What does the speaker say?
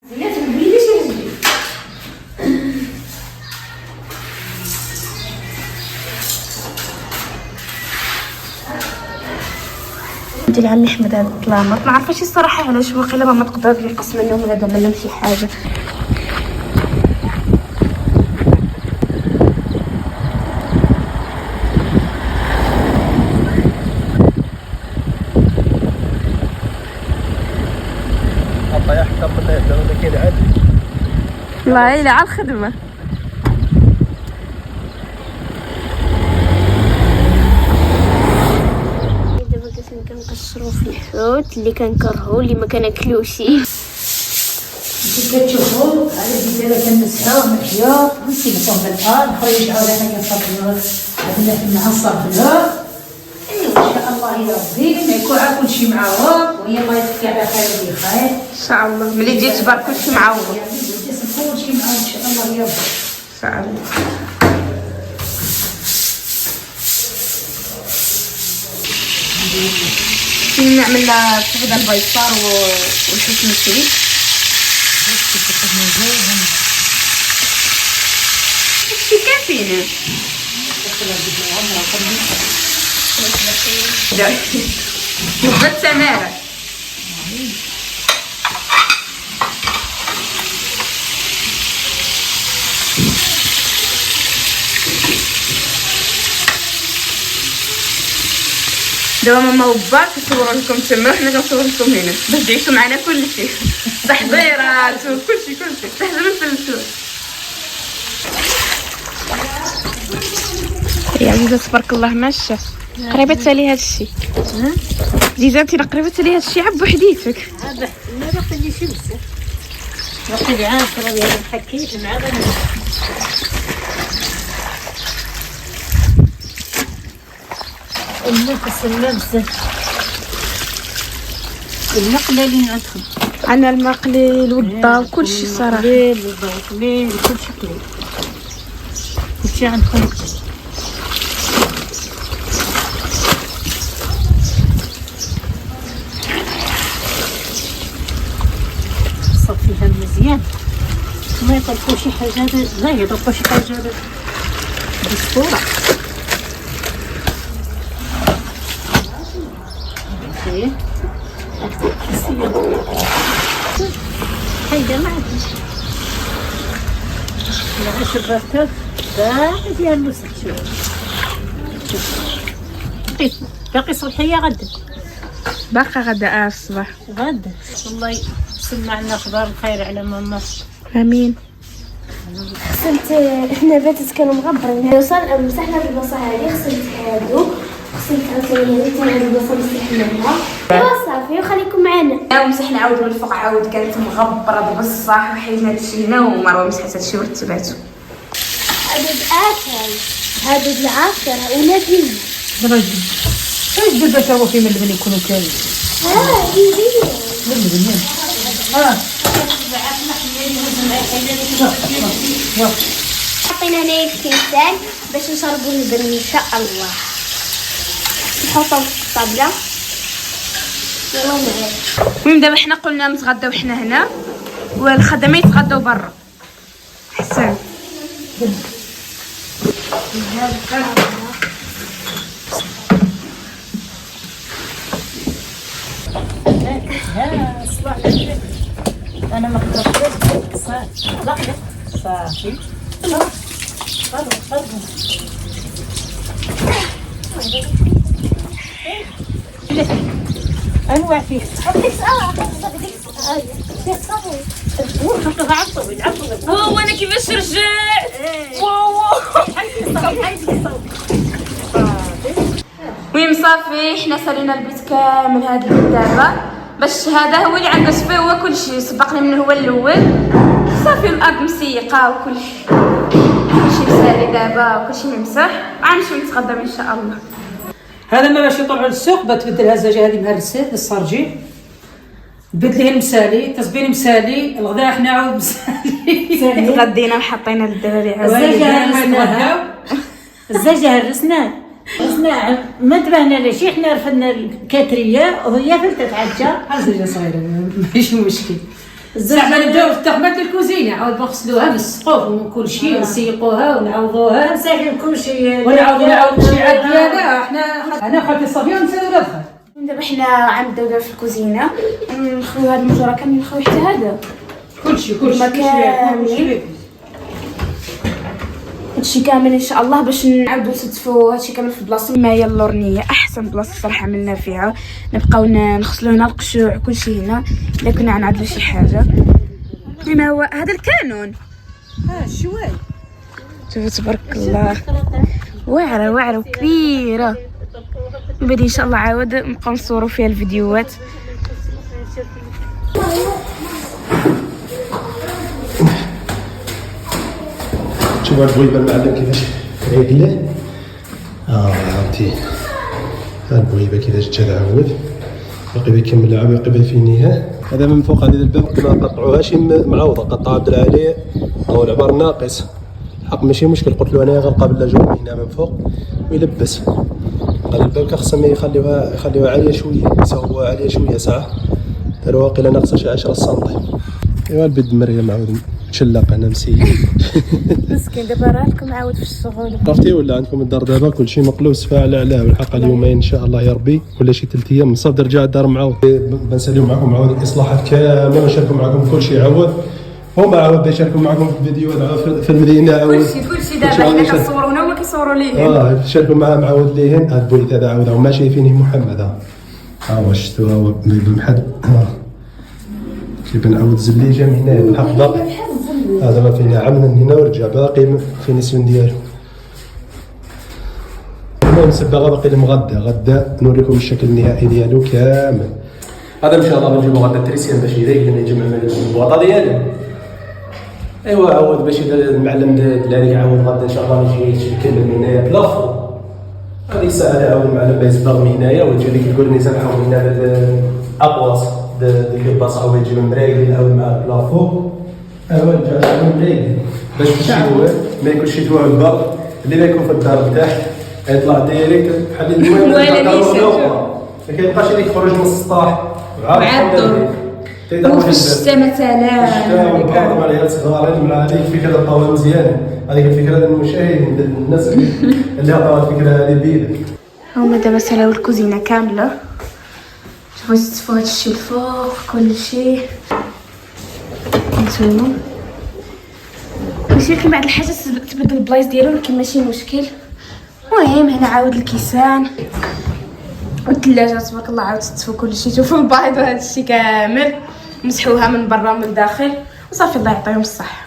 ديال عمي حمد هذا الطلامط ما عرفتش الصراحه علاش واقيلا ما تقدر ينقص منهم ولا دار لهم شي حاجه. طيح كم من هذا كاين عاد والله الا على الخدمه. كنقشرو في الحوت اللي كنكرهو اللي ما كناكلوش. كتشوفوا على البزاله كنمسحوه من الحياط ونسيبوه بالنهار نخرج على حاجه صافي عندنا في المعصر بالنهار. ان شاء الله يا ربي ما يكون عا كلشي معوض وهي الله يتكي على خير بخير ان شاء الله ملي تجي تجبر كلشي معوض. كلشي معوض ان شاء الله يا ربي ان شاء الله. نعمل كبده البيصار والحوت المشوي. شي كافيين وبد سمارة. دابا ماما وبا كيصوروا لكم تما وحنا كنصوروا لكم هنا باش تعيشوا معنا كلشي تحضيرات وكلشي حتى حنا نفلسوا. يا عزيزة تبارك الله ماشيه قريبه تسالي هذا الشيء. زيزه انت قريبه تسالي هذا الشيء عب وحديتك. ما باقي لي شمس باقي لي عام راه حكيت مع بنات. النفس المبزة المقلي عندكم عندنا المقلي الوضه وكلشي صراحه. الوضه كلشي قليل كلشي عندكم. صفيها مزيان ما يطلقوا شي حاجه لا يطلقوا شي حاجه بالصوره. هيدا ما عنديش لا شبرتها باقي فيها المسك. شوف باقي صبحيه غدا باقا غدا الصباح غدا والله سمعنا اخبار الخير على ماما. امين. غسلت احنا باتت كانوا مغبرين وصل مسحنا في البصل هذه غسلت هادو غسلت عاوتاني هاد البصل مسحناها صافي وخليكم معنا. ومسحنا عاود من الفوق عاود كانت مغبره بصح وحيدنا هادشي هنا ومروه مسحت هادشي ورتباتو. هادو العافر هادو العافر ولادي درجة ايش بدك هو في من اللي يكونوا كامل ديدي من اللي حطينا هنايا الكيسان باش نشربوا اللبن ان شاء الله. نحطهم في الطابله يلا معايا. المهم دابا حنا قلنا نتغداو حنا هنا والخدامين يتغداو برا حسن. انا ما قدرتش صافي صافي انواع فيه وانا كيفاش رجعت المهم صافي حنا سالينا البيت كامل هذا البيت دابا باش هذا هو اللي عنده فيه هو كلشي سبقني منه هو الاول صافي. الارض مسيقه وكلشي مسالي دابا وكلشي ممسح غنمشيو نتغداو ان شاء الله. هذا ما باش يطلعوا للسوق بتبدلها الزجاجه هذه مهرسه للصرجي بدليه المسالي تصبيني مسالي الغداء احنا عاود مسالي تغدينا وحطينا للدراري عاود الزجاجه هرسناه ما انتبهنا لشي حنا رفدنا الكاتريه وهي فلتت عجه الزجاجه صغيره ماشي مشكل زعما نبداو في التخمات الكوزينه عاود نغسلوها من السقوف وكل شيء نسيقوها ونعوضوها نسالي كل شيء ونعاودو شي عاد ديالها. انا خالتي صافيه ونسالو دابا. دابا حنا غنبداو في الكوزينه نخويو هاد المجره كامل، نخويو حتى هذا كلشي هادشي كامل ان شاء الله باش نعاودو نستفو هادشي كامل في بلاصتو. ما هي اللورنيه احسن بلاصه صراحه عملنا فيها، نبقاو نغسلو هنا القشوع كلشي هنا الا كنا غنعدلو شي حاجه. كما هو هذا الكانون شوي شوفوا تبارك الله واعره وكبيره. من بعد ان شاء الله عاود نبقاو نصوروا فيها الفيديوهات. شوف هاد البويبه المعلم كيفاش كيعيد عرفتي هاد البويبه كيفاش تتعود باقي بيكمل لعب باقي بفينيها. هذا من فوق هذه الباب كنا قطعوهاش معوضه، قطع عبد العالي او العبار ناقص حق ماشي مشكل. قلت له انا غنقابل لا جون هنا من فوق ويلبس. قال الباب خاصهم يخليوها عاليه شويه، يسووها عاليه شويه ساعه داروا واقيلا ناقصه شي 10 سنتيم. ايوا البيد مريم عاود تشلق هنا مسيد مسكين. دابا راه لكم عاود في الشغل عرفتي ولا عندكم الدار دابا كلشي مقلوس فاعل علاه والحق اليومين ان شاء الله يا ربي ولا شي 3 ايام صافي ترجع الدار معاود. بنساليو معكم عاود الاصلاحات كامله ونشاركوا معكم كلشي عاود. هما عاود بيشاركوا معكم في الفيديوهات في المدينه عاود كلشي دابا حنا كنصورونا هما كيصوروا ليهم. شاركوا معاهم عاود ليهن. هاد البوليت هذا عاود ما شايفينه محمد ها واش شفتوا هو بمحد كيف نعاود زليجه من هنا الحق باقي هذا ما فينا عمل من هنا ورجع باقي في نسون ديالو. المهم سباغه باقي المغدا غدا نوريكم الشكل النهائي ديالو كامل. هذا ان شاء الله بنجيبو غدا التريسيان باش يريق يجمع البواطه ديالو. ايوا عاود باش المعلم دلالي عاود غدا ان شاء الله يجي يكمل من هنايا بلافو. هذيك الساعه عاود المعلم بيصبغ من هنايا ويجي ديك الكورنيسه نحاول من هنا الاقواس ديك البلاصه هو يجي من مرايق يعاود مع البلافو. ايوا نرجع من مرايق باش الشتوى ما يكونش شتوى البر اللي ما يكون في الدار تحت يطلع ديريكت بحال المهم ما كيبقاش اللي يخرج من السطح مع الدور وفي الشتا مثلا. الشتا والبرد مع العيال الصغار مع هذيك الفكره الطاوله مزيان. هذيك الفكره المشاهدين الناس اللي عطاوها الفكره هذه بيد. هما دابا سلاو الكوزينه كامله. شوفوا يستفوا هادشي الفوق كلشي نتوما ماشي. بعض الحاجات تبدل البلايص ديالهم ولكن ماشي مشكل. المهم هنا عاود الكيسان والثلاجه تبارك الله عاود تستفوا كلشي. شوفوا البيض وهذا الشيء كامل مسحوها من برا ومن الداخل وصافي الله يعطيهم الصحه.